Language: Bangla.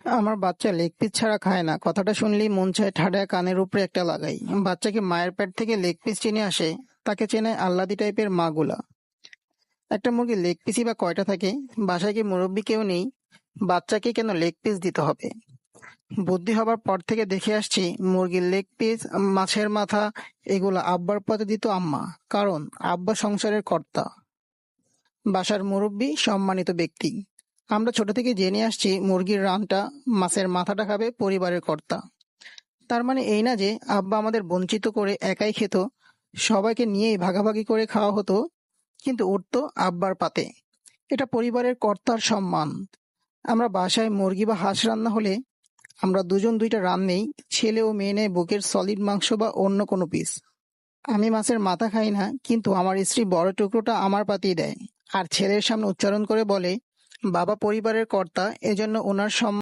আমার বাচ্চা লেগ পিস ছাড়া খায় না, কথাটা শুনলেই মন চায় ঠাডায় কানের উপরে একটা লাগাই। বাচ্চাকে মায়ের পেট থেকে লেগ পিস চিনে আসে, তাকে চেনায় আহ্লাদি টাইপের মাগুলা। একটা মুরগির লেগ পিসই বা কয়টা থাকে? বাসায় কি মুরব্বি কেউ নেই? বাচ্চাকে কেন লেগ পিস দিতে হবে? বুদ্ধি হবার পর থেকে দেখে আসছি মুরগির লেগ পিস, মাছের মাথা এগুলো আব্বার পথে দিত আম্মা। কারণ আব্বা সংসারের কর্তা, বাসার মুরব্বি, সম্মানিত ব্যক্তি। আমরা ছোট থেকে জেনে আসছি মুরগির রানটা, মাছের মাথাটা খাবে পরিবারের কর্তা। তার মানে এই না যে আব্বা আমাদের বঞ্চিত করে একাই খেত, সবাইকে নিয়েই ভাগাভাগি করে খাওয়া হতো, কিন্তু উঠতো আব্বার পাতে। এটা পরিবারের কর্তার সম্মান। আমরা বাসায় মুরগি বা হাঁস রান্না হলে আমরা দুজন দুইটা রান নেই, ছেলে ও মেয়ে নেয় বুকের সলিড মাংস বা অন্য কোনো পিস। আমি মাছের মাথা খাই না, কিন্তু আমার স্ত্রী বড় টুকরোটা আমার পাতেই দেয়, আর ছেলের সামনে উচ্চারণ করে বলে, বাবা পরিবারের কর্তা, এজন্য ওনার সম্মান